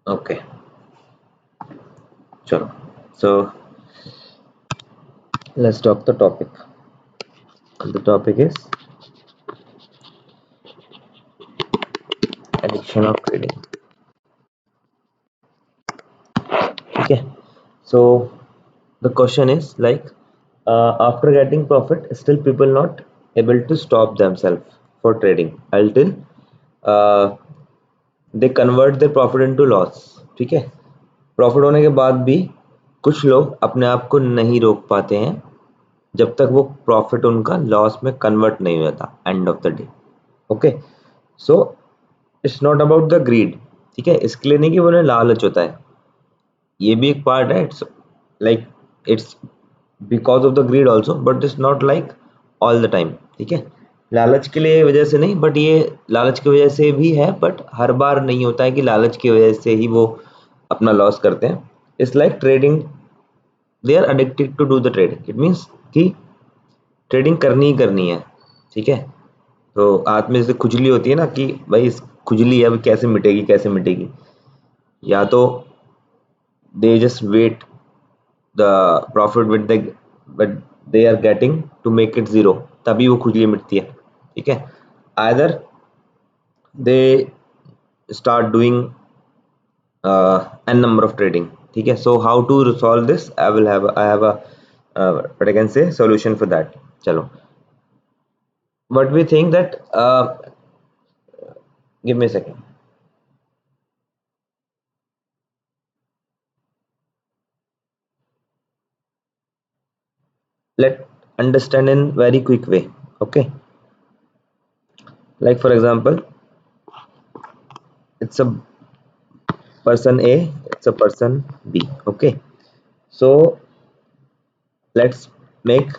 Okay, chalo. So let's talk the topic. The topic is addiction of trading. Okay. So the question is like, after getting profit, still people not able to stop themselves for trading until uh, they convert their profit into loss. ठीक है. Profit होने के बाद भी कुछ लोग अपने आप को नहीं रोक पाते हैं जब तक वो प्रॉफिट उनका लॉस में कन्वर्ट नहीं होता end of the day. Okay. So it's not about the greed. ठीक है. इसके लिए नहीं कि उन्हें लालच होता है, ये भी एक पार्ट है. It's like it's because of the greed also, but it's not like all the time. ठीक है. लालच के लिए वजह से नहीं, बट ये लालच की वजह से भी है, बट हर बार नहीं होता है कि लालच की वजह से ही वो अपना लॉस करते हैं. It's like trading, they are addicted to do the trade. It means कि ट्रेडिंग करनी ही करनी है. ठीक है. तो हाथ में जैसे खुजली होती है ना कि भाई इस खुजली अब कैसे मिटेगी कैसे मिटेगी, या तो they just wait the profit with the but they are getting to make it zero, तभी वो खुजली मिटती है. ठीक है. either they start doing n number of trading. ठीक है. so how to resolve this, I have a what I can say solution for that. चलो. what we think that give me a second. Let understand in very quick way. Okay. like for example, it's a person A, it's a person B. Okay. So let's make,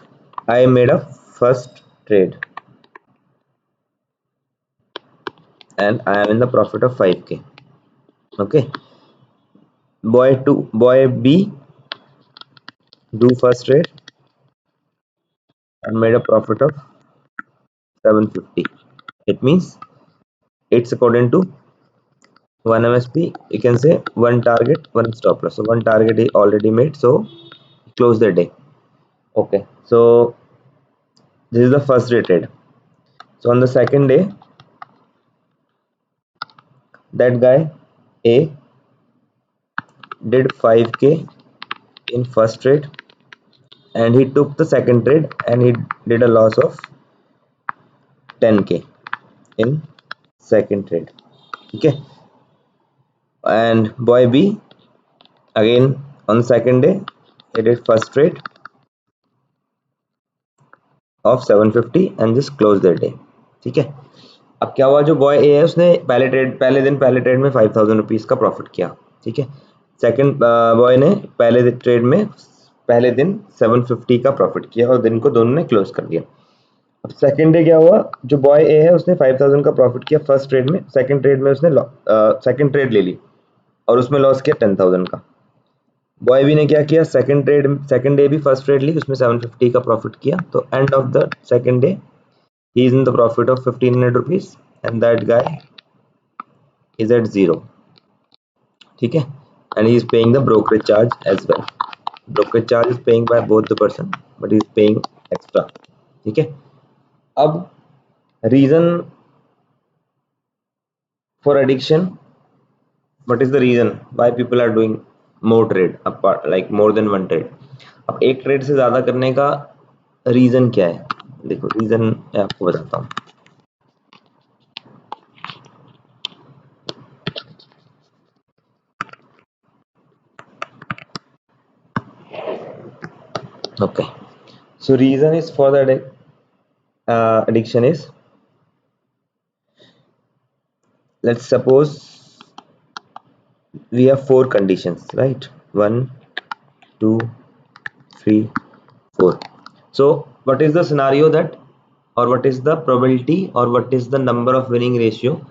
I made a first trade and I am in the profit of 5k. Okay. Boy B do first trade and made a profit of 750. It means it's according to one MSP, you can say one target, one stop loss. So one target is already made, so close the day. Okay. So this is the first day trade. So on the second day, that guy A did 5k in first trade and he took the second trade and he did a loss of 10k in second trade. Okay. And boy B again on second day he did first trade of 750 and just close their day. ठीक है. अब क्या हुआ, जो boy ए है उसने पहले trade में 5000 रुपीज का प्रॉफिट किया. ठीक है. सेकंड बॉय ने पहले ट्रेड में पहले दिन 750 का प्रॉफिट किया और दिन को दोनों ने क्लोज कर दिया. अब सेकंड डे क्या हुआ, जो बॉय ए है उसने 5000 का प्रॉफिट किया फर्स्ट ट्रेड में, सेकंड ट्रेड में उसने सेकंड ट्रेड ले ली और उसमें लॉस किया 10000 का. बॉय बी ने क्या किया, सेकंड डे भी फर्स्ट ट्रेड ली, उसमें 750 का प्रॉफिट किया. तो and of the second day he is in the profit of 1500 rupees and that guy is at zero. ठीक है. and he is paying the brokerage charge as well. brokerage charge is paying by both the person but he is paying extra. ठीक है. अब reason for addiction, what is the reason why people are doing more trade apart, like more than one trade. अब एक trade से ज्यादा करने का reason क्या है, देखो रीजन मैं आपको बताता हूँ. Okay. So reason is for the addiction is, let's suppose we have four conditions, right? 1 2 3 4. So what is the scenario that, or what is the probability, or what is the number of winning ratio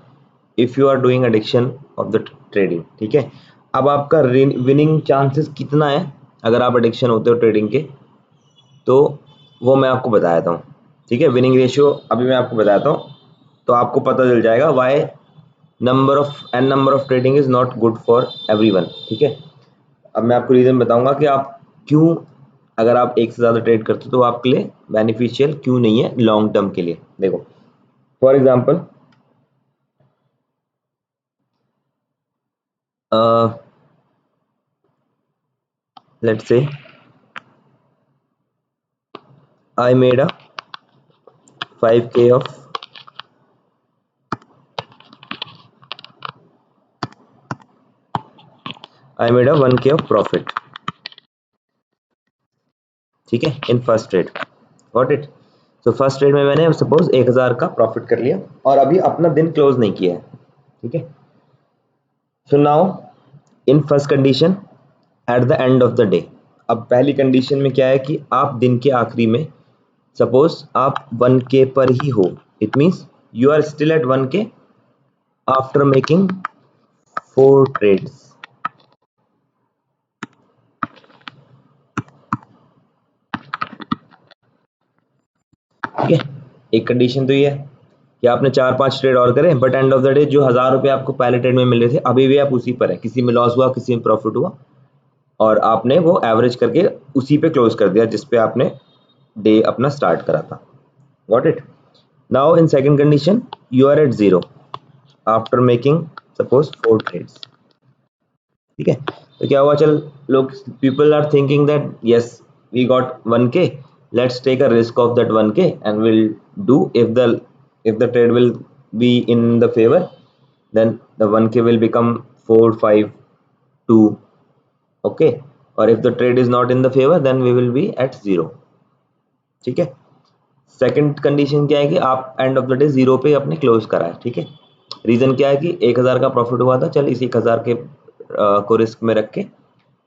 if you are doing addiction of the trading. ठीक है. अब आपका winning chances कितना है अगर आप addiction होते हो ट्रेडिंग के, तो वो मैं आपको बताता हूँ. ठीक है. विनिंग रेशियो अभी मैं आपको बताता हूँ तो आपको पता चल जाएगा why number of trading is not good for everyone. ठीक है, अब मैं आपको रीजन बताऊंगा कि आप क्यों, अगर आप एक से ज्यादा ट्रेड करते हो तो आपके लिए बेनिफिशियल क्यों नहीं है लॉन्ग टर्म के लिए। देखो for example let's say I made a 5k of I made a 1k of profit, ठीक है, in first trade, got it. So first trade में मैंने सपोज 1000 का प्रॉफिट कर लिया और अभी अपना दिन क्लोज नहीं किया है, ठीक है। So now in first condition at the end of the day, अब पहली कंडीशन में क्या है कि आप दिन के आखिरी में सपोज आप 1k पर ही हो, it means you are still at 1k after making 4 trades. ठीक है, एक कंडीशन तो ये है कि आपने 4-5 ट्रेड और करें but and of the day जो 1000 रुपये आपको पहले ट्रेड में मिल रहे थे अभी भी आप उसी पर है, किसी में लॉस हुआ किसी में प्रॉफिट हुआ और आपने वो एवरेज करके उसी पे क्लोज कर दिया जिस पे आपने डे अपना स्टार्ट करा था, got it. Now in second condition you are at 0 after making suppose 4 trades. ठीक है, तो क्या हुआ, चल लोग people are thinking that yes we got 1k, let's take a risk of that 1k and we'll do, if the trade will be in the favor then the 1k will become 4 5 2, okay, or if the trade is not in the favor then we will be at 0। ठीक है, second condition क्या है कि आप end of the day 0 पे अपने close करा है। ठीक है, रीजन क्या है कि 1000 का प्रॉफिट हुआ था, चल इस 1000 के को रिस्क में रख के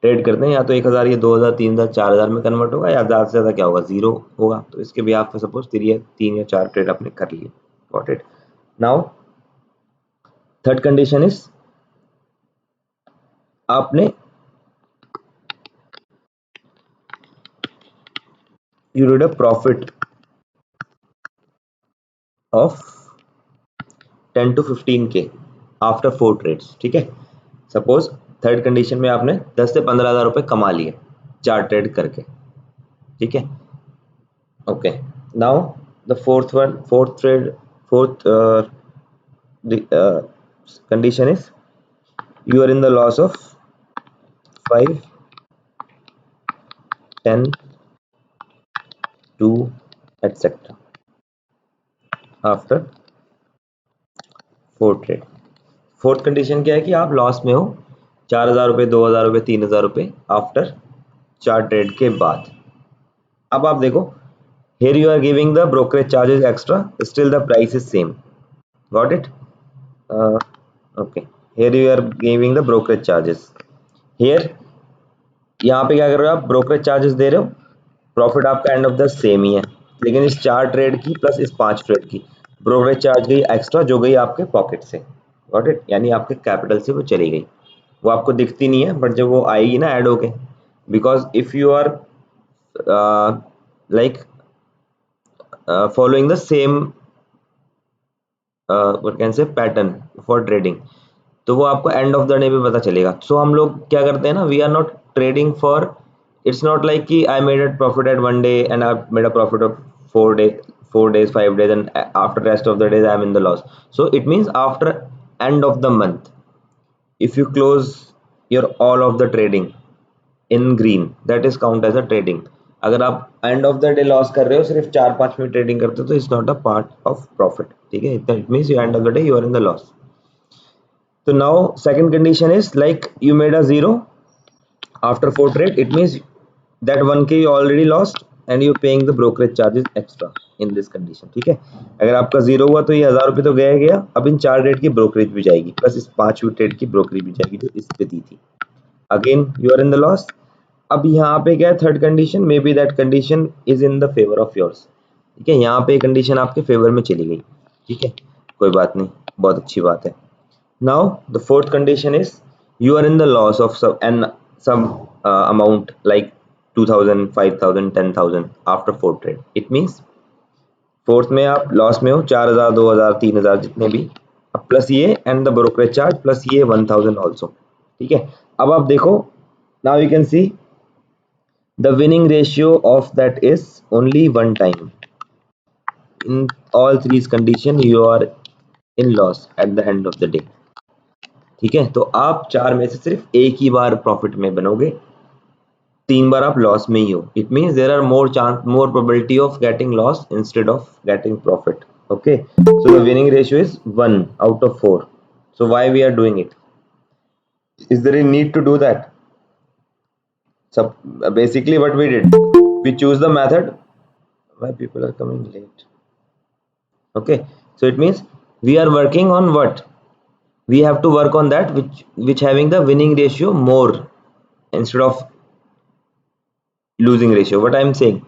ट्रेड करते हैं, या तो 1000 ये 2000 3000 4000 में कन्वर्ट होगा या ज़्यादा से ज़्यादा क्या होगा 0 होगा, तो इसके भी आप सपोज 3 या 4 ट्रेड आपने कर लिए, got it. Now third condition is आपने you did a profit of 10 to 15k after 4 trades. ठीक है, सपोज थर्ड कंडीशन में आपने 10 से 15,000 रुपए कमा लिए 4 ट्रेड करके। ठीक है, okay. Now the fourth condition is you are in the loss of 5 10 2 etc after 4 trade. Fourth condition क्या है कि आप लॉस में हो 4000 रुपये 2000 रुपये 3000 रुपये आफ्टर 4 ट्रेड के बाद। अब आप देखो here you are giving the brokerage charges extra, still the price is same, got it। Okay, here you are giving the brokerage charges, here यहाँ पे क्या कर रहे हो आप ब्रोकरेज चार्जेस दे रहे हो, प्रॉफिट आपका एंड ऑफ द सेम ही है, लेकिन इस 4 ट्रेड की प्लस इस 5 ट्रेड की ब्रोकरेज चार्ज गई एक्स्ट्रा जो गई आपके पॉकेट से, गॉट इट, यानी आपके कैपिटल से वो चली गई, वो आपको दिखती नहीं है बट जब वो आएगी ना ऐड होके, because if you are like following the same what can say pattern for trading, तो वो आपको एंड ऑफ द डे पे पता चलेगा। सो हम लोग क्या करते हैं ना, we are not trading for, it's not like कि I made a profit at 1 day and I made a profit of 4 days 5 days and after rest of the days I am in the loss। So it means after end of the month if you close your all of the trading in green that is count as a trading. अगर आप end of the day loss कर रहे हो सिर्फ 4-5 minute trading करते हो तो it's not a part of profit. ठीक है, it means you end of the day you are in the loss. तो now second condition is like you made a 0 after 4 trade, it means that 1k you already lost and you paying the brokerage charges extra in this condition। ठीक है, अगर आपका 0 हुआ तो ये 1000 रुपये तो गया गया, अब इन 4 ट्रेड की ब्रोकरेज भी जाएगी प्लस इस 5 ट्रेड की ब्रोकरेज भी जाएगी जो इस पे दी थी, again you are in the loss. अब यहाँ पे क्या है third condition, may be that condition is in the favour of yours. ठीक है, यहाँ पे कंडीशन आपके फेवर में चली गई, ठीक है, कोई बात नहीं, बहुत अच्छी बात है। Now the fourth condition is you are in the loss of some amount like 2000 5000 10,000 after 4 trade, it means fourth में आप लॉस में हो 4000 2000 3000 जितने भी, प्लस ये and the brokerage charge plus ये 1000 ऑल्सो। ठीक है, अब आप देखो, now you can see the winning ratio of that is only one time. In all three condition you are in loss at the end of the day. ठीक है, तो आप चार में से सिर्फ एक ही बार प्रॉफिट में बनोगे, तीन बार आप लॉस में ही हो। It means there are more probability of getting loss instead of getting profit. Okay, so the winning ratio is 1 out of 4. So why we are doing it? Is there a need to do that? So basically what we did, we choose the method. Why people are coming late? Okay, so it means we are working on what? We have to work on that which having the winning ratio more instead of losing ratio. What I am saying,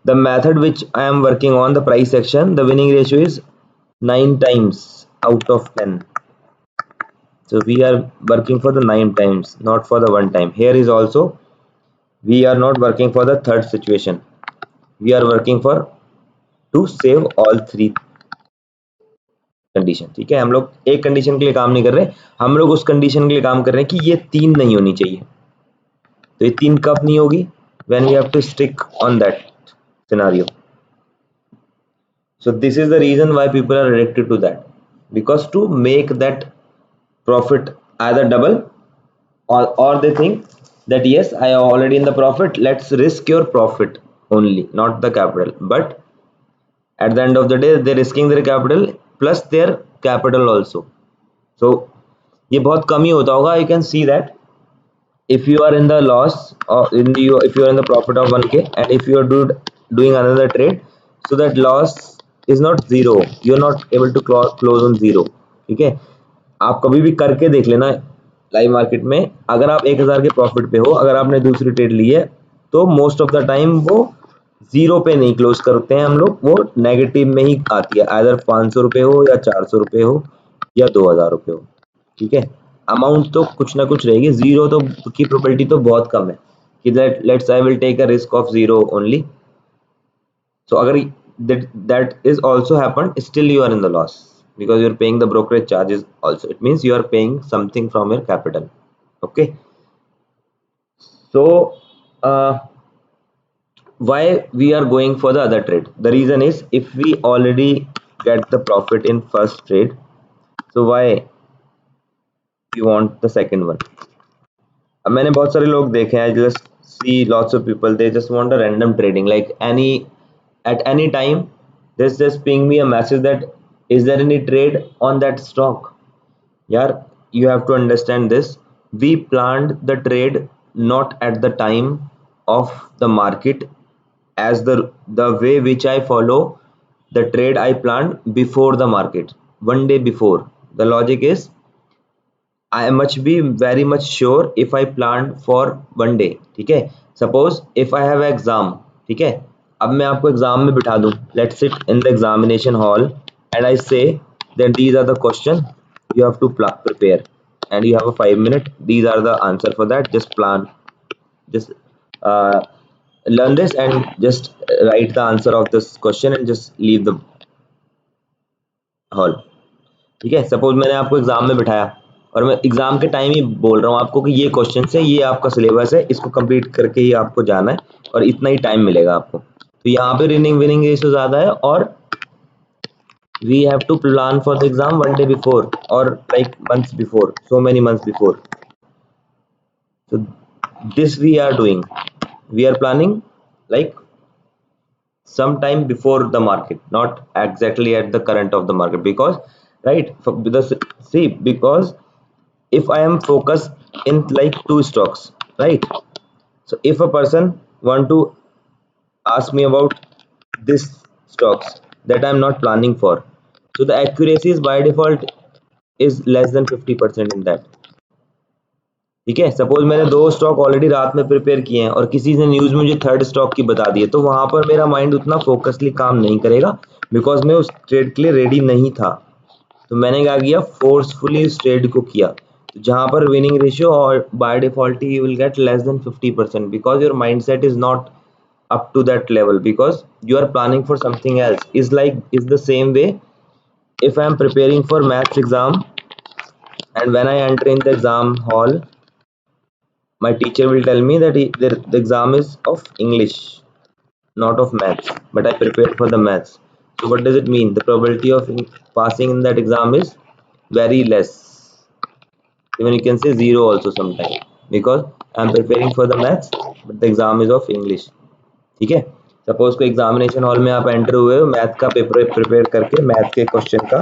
the method which I am working on, the price section, the winning ratio is 9 times out of 10. So we are working for the 9 times, not for the one time. Here is also we are not working for the third situation. We are working for to save all three condition. ठीक है, हम लोग एक condition के लिए काम नहीं कर रहे, हम लोग उस कंडीशन के लिए काम कर रहे हैं कि ये तीन नहीं होनी चाहिए। तो ये तीन कब नहीं होगी? when we have to stick on that scenario. So this is the reason why people are addicted to that, because to make that profit either double, or they think that yes, I am already in the profit, let's risk your profit only, not the capital. But at the end of the day they're risking their capital plus their capital also. So ये बहुत कम ही होता होगा. You can see that if you are in the loss or if you are in the profit of 1k, and if you are doing another trade, so that loss is not zero, you are not able to close on zero. ठीक है, आप कभी भी करके देख लेना live market में, अगर आप 1000 के प्रॉफिट पे हो, अगर आपने दूसरी ट्रेड ली है, तो मोस्ट ऑफ द टाइम वो जीरो पे नहीं क्लोज करते हैं हम लोग, वो नेगेटिव में ही आती है, आइदर 500 रुपये हो या 400 रुपये हो या 2000 रुपये हो। ठीक है, अमाउंट तो कुछ ना कुछ रहेगी, जीरो तो की प्रोबेबिलिटी तो बहुत कम है कि let's I will take a risk of zero only. So अगर that is also happened, still you are in the loss because you're paying the brokerage charges also. It means you are paying something from your capital. Okay, so why we are going for the other trade? The reason is if we already get the profit in first trade, so why we want the second one? अब मैंने बहुत सारे लोग देखे हैं, just see lots of people, they just want a random trading, like at any time they just ping me a message that is there any trade on that stock. Yeah, you have to understand this. We planned the trade not at the time of the market, as the way which I follow the trade I planned before the market, one day before. The logic is I must be very much sure if I planned for one day. ठीक है, suppose if I have exam, ठीक है, अब मैं आपको exam में बिठा दूं, let's sit in the examination hall and I say that these are the question you have to prepare and you have a 5 minute, these are the answer for that, just plan, just uh, learn this and just write the answer of this question and just leave the hall. ठीक है, suppose मैंने आपको exam में बिठाया और मैं exam के time ही बोल रहा हूँ आपको कि ये क्वेश्चन है, ये आपका सिलेबस है, इसको कंप्लीट करके ही आपको जाना है और इतना ही टाइम मिलेगा आपको। तो यहाँ पे विनिंग रेशियो ज्यादा है, और we have to plan for the exam one day before और like months before, so many months before. So this we are doing, we are planning like sometime before the market, not exactly at the current of the market, because right for the see, because if I am focused in like two stocks, right? So if a person want to ask me about this stocks that I'm not planning for, so the accuracy is by default is less than 50% in that. ठीक है, suppose मैंने दो stock already रात में prepare किए हैं और किसी ने न्यूज मुझे थर्ड स्टॉक की बता दी है, तो वहां पर मेरा माइंड उतना फोकसली काम नहीं करेगा बिकॉज मैं उस ट्रेड के लिए रेडी नहीं था। तो मैंने क्या किया, फोर्सफुली उस ट्रेड को किया, तो जहां पर विनिंग रेशियो और by default you will get less than 50% because your mind set is not up to that level, because you are planning for something else. Is like is the same way if I am preparing for maths exam and when I enter in the exam hall, my teacher will tell me that the exam is of English, not of maths, but I prepared for the maths. So what does it mean? The probability of passing in that exam is very less. Even you can say zero also sometimes, because I'm preparing for the maths but the exam is of English. ठीक है, suppose को examination hall में आप enter हुए हो math का paper prepare करके, math के क्वेश्चन का,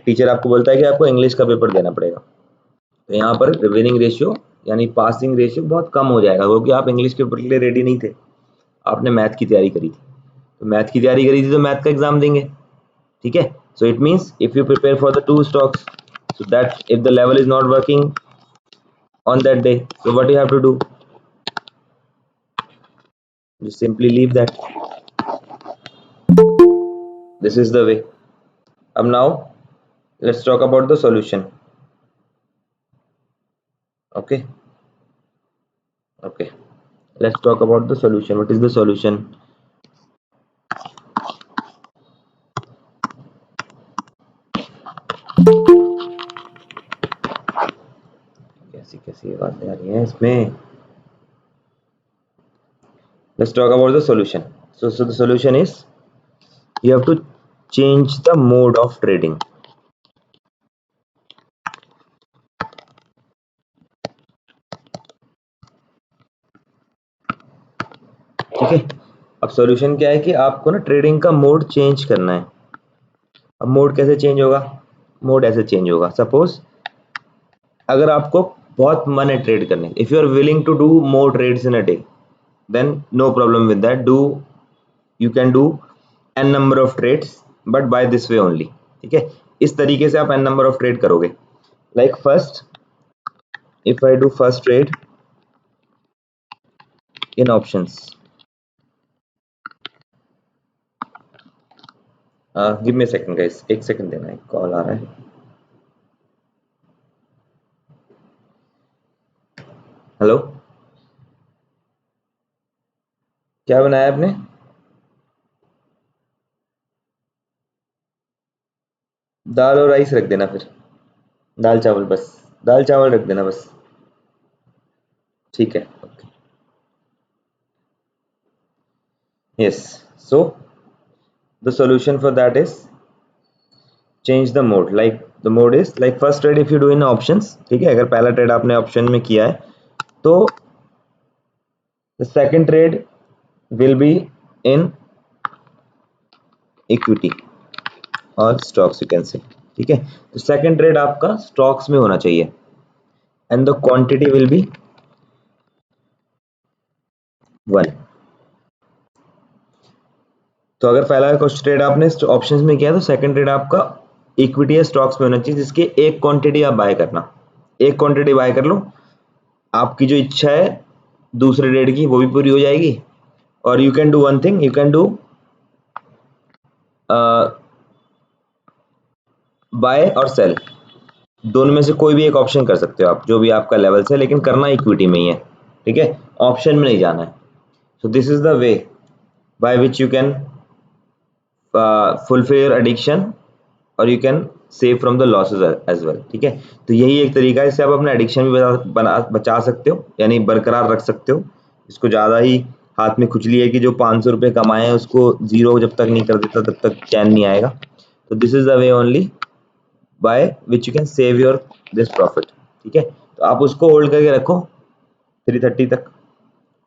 टीचर आपको बोलता है कि आपको इंग्लिश का पेपर देना पड़ेगा, तो यहाँ पर विनिंग रेशियो यानी पासिंग रेशियो बहुत कम हो जाएगा, क्योंकि आप इंग्लिश के पेपर के लिए रेडी नहीं थे, आपने मैथ की तैयारी करी थी, तो मैथ की तैयारी करी थी तो मैथ का एग्जाम देंगे. ठीक है, so it means if you prepare for the two stocks, so that if the level is not working on that day, so what you have to do, just simply leave that. This is the way. Now let's talk about the solution. Okay, let's talk about the solution. What is the solution? कैसी कैसी बातें आ रही हैं इसमें. Let's talk about the solution. So the solution is you have to change the mode of trading. ठीक है, अब solution क्या है कि आपको ना ट्रेडिंग का मोड चेंज करना है. अब मोड कैसे चेंज होगा? मोड ऐसे चेंज होगा, सपोज अगर आपको बहुत मन है ट्रेड करने, if you are willing to do more trades in a day, then no problem with that, do you can do n number of trades but by this way only. ठीक है, इस तरीके से आप एन नंबर ऑफ ट्रेड करोगे. Like first, if I do first trade in options, give me second guys, एक second देना है, कॉल आ रहा है. हेलो, क्या बनाया आपने? दाल और राइस रख देना, फिर दाल चावल, बस दाल चावल रख देना बस. ठीक है, okay. Yes, so the solution for that is change the mode. Like the mode is like first trade if you do in options. ठीक है, अगर पहला ट्रेड आपने ऑप्शन में किया है तो the second trade will be in equity और stocks you can say. ठीक है, तो सेकंड ट्रेड आपका स्टॉक्स में होना चाहिए and the quantity will be 1. तो अगर पहला ट्रेड आपने ऑप्शंस में किया तो सेकंड ट्रेड आपका इक्विटी या स्टॉक्स में होना चाहिए, जिसकी एक क्वांटिटी आप बाय करना, एक क्वांटिटी बाय कर लो, आपकी जो इच्छा है दूसरे ट्रेड की वो भी पूरी हो जाएगी. और you can do one thing, you can do buy और सेल, दोनों में से कोई भी एक ऑप्शन कर सकते हो आप, जो भी आपका लेवल से, लेकिन करना इक्विटी में ही है. ठीक है, ऑप्शन में नहीं जाना है. So this is the way by which you can fulfil your addiction और you can save from the losses as well. ठीक है, तो यही एक तरीका है, इससे आप अपना एडिक्शन भी बचा सकते हो, यानी बरकरार रख सकते हो. इसको ज़्यादा ही हाथ में खुजली है कि जो 500 रुपये कमाए हैं उसको जीरो जब तक नहीं कर देता तब तक चैन नहीं आएगा. तो this is the way only by which you can save your this profit. ठीक है, तो आप उसको होल्ड करके रखो 330 तक,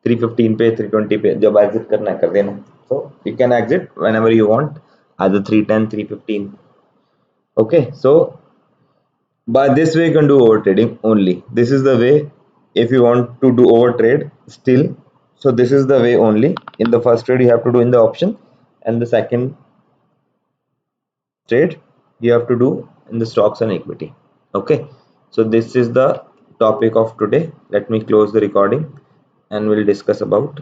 315 पे, 320 पे, जब एग्जिट करना है कर देना. so you can exit whenever you want, either 310, 315. okay, so by this way you can do over trading only. This is the way if you want to do over trade still. So this is the way only. In the first trade you have to do in the option, and the second trade you have to do in the stocks and equity. Okay, so this is the topic of today. Let me close the recording and we'll discuss about